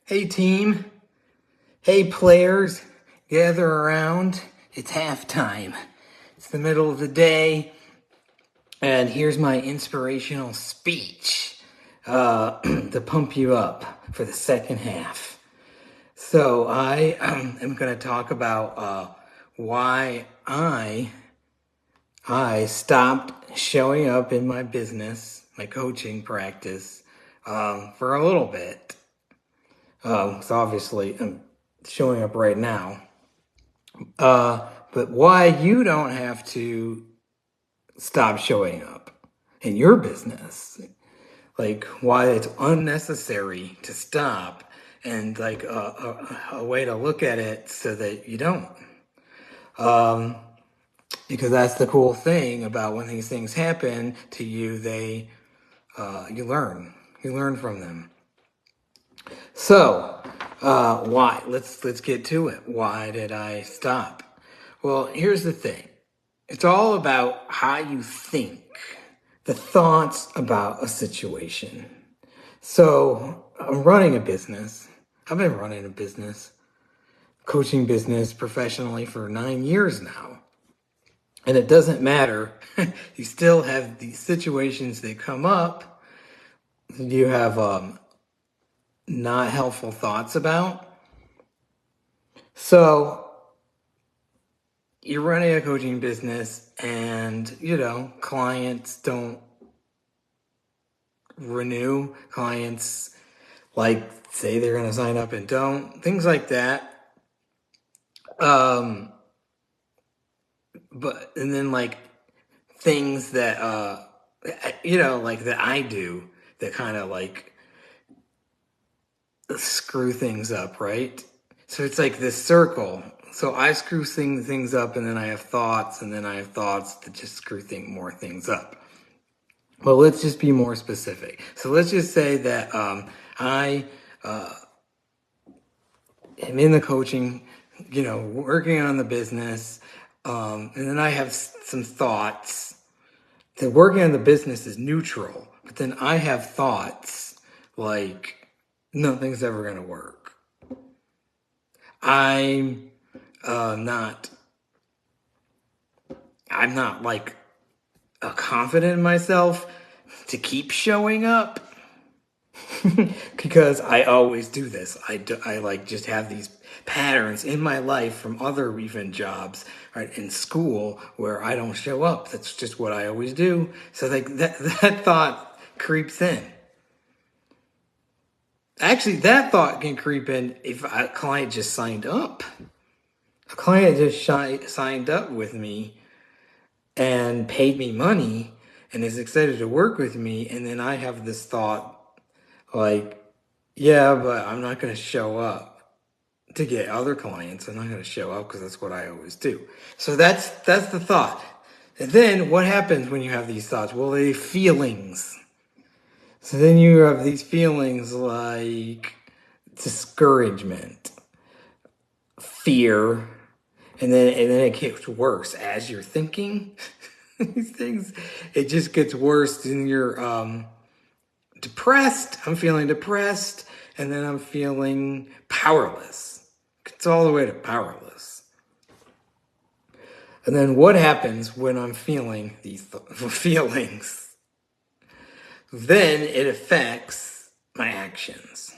Hey team, hey players, gather around. It's halftime. It's the middle of the day, and here's my inspirational speech to pump you up for the second half. So I am going to talk about why I stopped showing up in my business, my coaching practice, for a little bit. So obviously I'm showing up right now. But why you don't have to stop showing up in your business. Like why it's unnecessary to stop, and like a way to look at it so that you don't. Because that's the cool thing about when these things happen to you, you learn. You learn from them. So, why? Let's get to it. Why did I stop? Well, here's the thing. It's all about how you think, the thoughts about a situation. So, I'm running a business. I've been running a business, coaching business professionally for 9 years now. And it doesn't matter. You still have these situations that come up. You have not helpful thoughts about. So you're running a coaching business and, clients don't renew. Clients say they're going to sign up and don't. Things like that. And then things that, that I do that kind of screw things up, right? So it's like this circle. So I screw things up, and then I have thoughts, and then I have thoughts that just screw more things up. Well, let's just be more specific. So let's just say that I am in the coaching, working on the business, and then I have some thoughts. The working on the business is neutral, but then I have thoughts like nothing's ever going to work. I'm not confident in myself to keep showing up because I always do this. I just have these patterns in my life from other even jobs, right, in school where I don't show up. That's just what I always do. So that thought creeps in. Actually, that thought can creep in if a client just signed up. A client just signed up with me and paid me money and is excited to work with me, and then I have this thought yeah, but I'm not going to show up to get other clients. I'm not going to show up because that's what I always do. So that's the thought. And then what happens when you have these thoughts? Well, they're feelings. So then you have these feelings like discouragement, fear, and then it gets worse as you're thinking these things. It just gets worse, and you're depressed. I'm feeling depressed, and then I'm feeling powerless. It's all the way to powerless. And then what happens when I'm feeling these feelings? Then it affects my actions,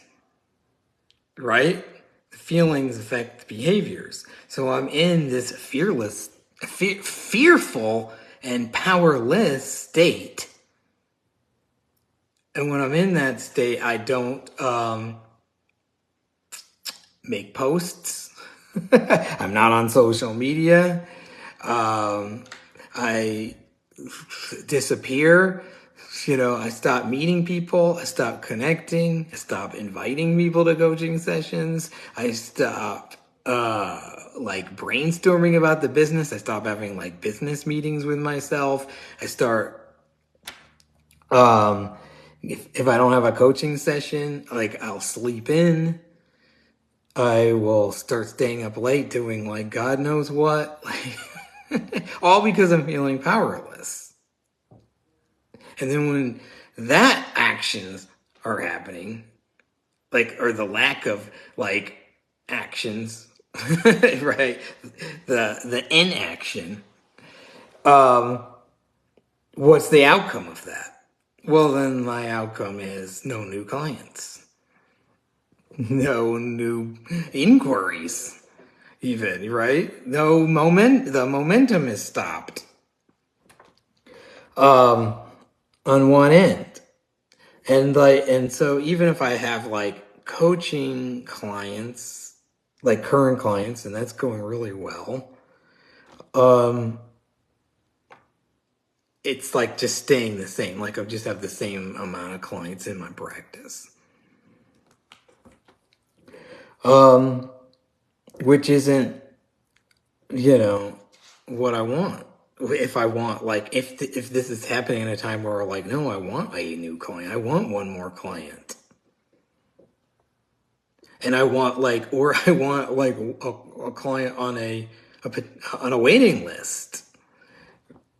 right? The feelings affect the behaviors. So I'm in this fearful and powerless state. And when I'm in that state, I don't make posts. I'm not on social media. I disappear. I stop meeting people. I stop connecting. I stop inviting people to coaching sessions. I stop brainstorming about the business. I stop having business meetings with myself. I start if I don't have a coaching session, I'll sleep in. I will start staying up late doing God knows what. All because I'm feeling powerless. And then when that actions are happening, like, or the lack of like actions, right? The inaction. What's the outcome of that? Well, then my outcome is no new clients, no new inquiries, even, right? The momentum is stopped on one end. And so even if I have like coaching clients, like current clients, and that's going really well, it's like just staying the same. Like I just have the same amount of clients in my practice. Which isn't, what I want. If I want, like, if this is happening in a time where, like, no, I want a new client. I want one more client. And I want, like, or I want, like, a client on a waiting list.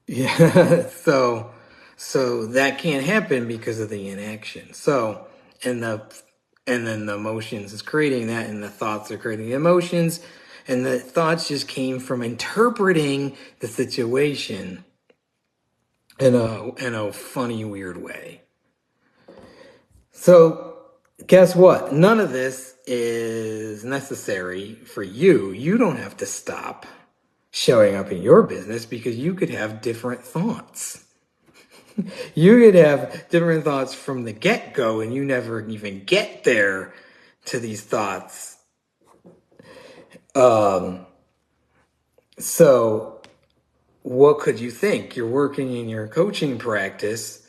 Yeah. So that can't happen because of the inaction. So, and then the emotions is creating that, and the thoughts are creating the emotions, and the thoughts just came from interpreting the situation in a funny, weird way. So guess what? None of this is necessary for you. You don't have to stop showing up in your business because you could have different thoughts. You could have different thoughts from the get-go and you never even get there to these thoughts. So what could you think? You're working in your coaching practice.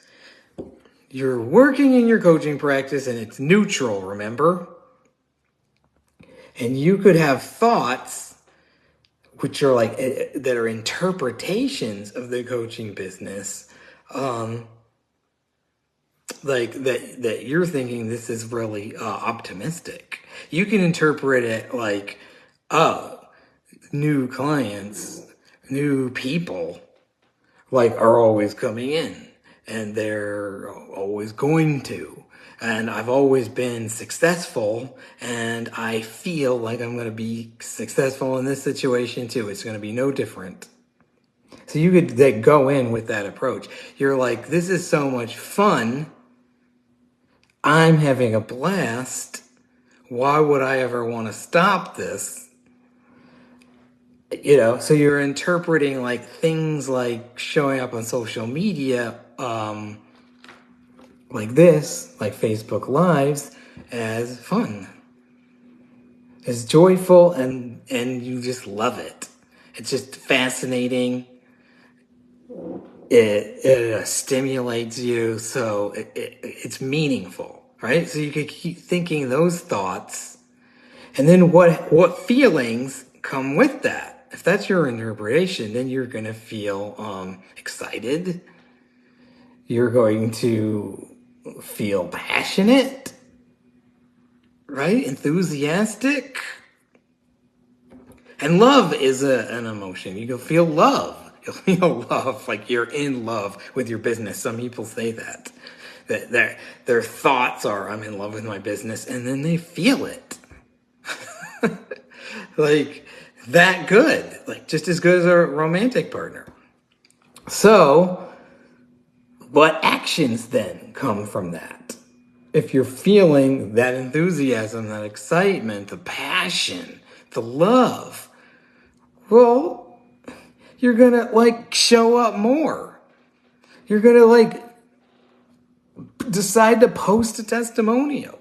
You're working in your coaching practice and it's neutral, remember? And you could have thoughts which are like, that are interpretations of the coaching business. Like that you're thinking this is really optimistic. You can interpret it like, oh, new clients, new people, like, are always coming in and they're always going to. And I've always been successful and I feel like I'm going to be successful in this situation too. It's going to be no different. So you could like go in with that approach. You're like, this is so much fun. I'm having a blast. Why would I ever want to stop this? So you're interpreting like things like showing up on social media, like this, like Facebook Lives, as fun, as joyful, and you just love it. It's just fascinating. It stimulates you, so it's meaningful, right? So you could keep thinking those thoughts, and then what feelings come with that? If that's your interpretation, then you're going to feel excited. You're going to feel passionate, right? Enthusiastic. And love is an emotion. You can feel love. You'll feel love, like you're in love with your business. Some people say that their thoughts are, I'm in love with my business, and then they feel it. Like that good, like just as good as a romantic partner. So what actions then come from that? If you're feeling that enthusiasm, that excitement, the passion, the love, well, you're gonna like show up more. You're gonna like decide to post a testimonial.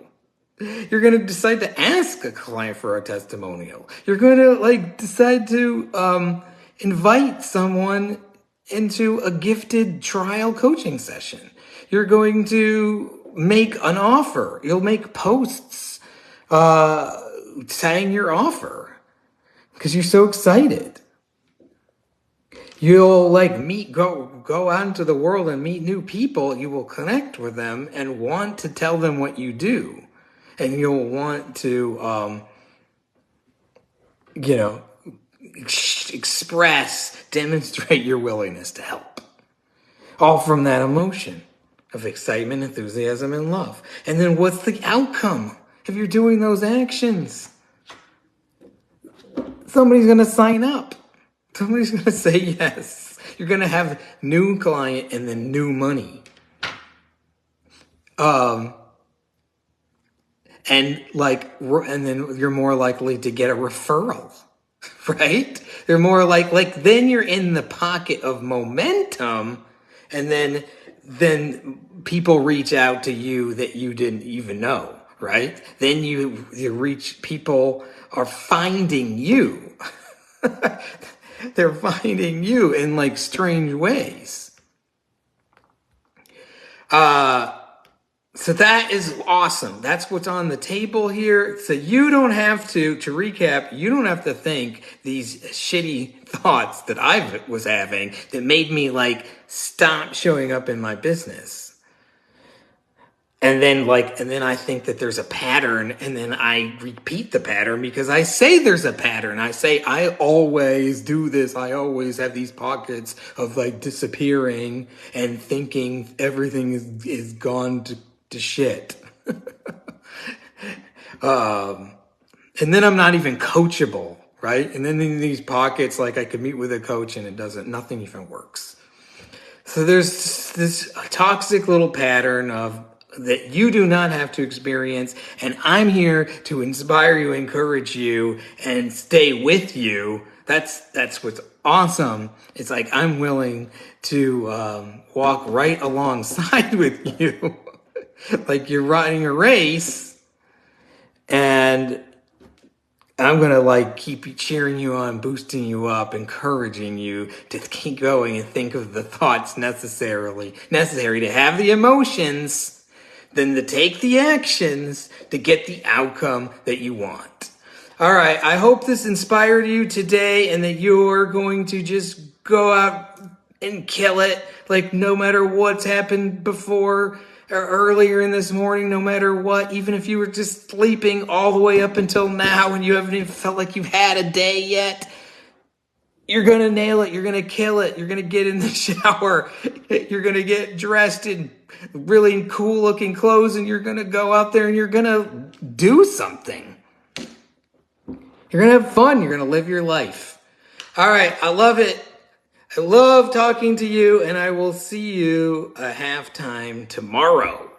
You're going to decide to ask a client for a testimonial. You're going to like decide to invite someone into a gifted trial coaching session. You're going to make an offer. You'll make posts saying your offer because you're so excited. You'll like go out into the world and meet new people. You will connect with them and want to tell them what you do. And you'll want to, demonstrate your willingness to help. All from that emotion of excitement, enthusiasm, and love. And then what's the outcome? if you're doing those actions. Somebody's going to sign up. Somebody's going to say yes. You're going to have new client and then new money. And then you're more likely to get a referral, right? They're more like then you're in the pocket of momentum, and then people reach out to you that you didn't even know, right? Then you reach, people are finding you. They're finding you in like strange ways. So that is awesome. That's what's on the table here. So you don't have to recap, you don't have to think these shitty thoughts that I was having that made me like stop showing up in my business. And then I think that there's a pattern, and then I repeat the pattern because I say there's a pattern. I say I always do this. I always have these pockets of like disappearing and thinking everything is gone to shit. And then I'm not even coachable, right? And then in these pockets, like I could meet with a coach and nothing even works. So there's this toxic little pattern of that you do not have to experience, and I'm here to inspire you, encourage you, and stay with you. That's what's awesome. It's like I'm willing to walk right alongside with you, like you're running a race, and I'm going to like keep cheering you on, boosting you up, encouraging you to keep going and think of the thoughts necessary to have the emotions, then to take the actions to get the outcome that you want. All right. I hope this inspired you today and that you're going to just go out and kill it. Like no matter what's happened before or earlier in this morning, no matter what, even if you were just sleeping all the way up until now and you haven't even felt like you've had a day yet, you're going to nail it. You're going to kill it. You're going to get in the shower. You're going to get dressed in really cool looking clothes, and you're going to go out there and you're going to do something. You're going to have fun. You're going to live your life. All right. I love it. I love talking to you, and I will see you at halftime tomorrow.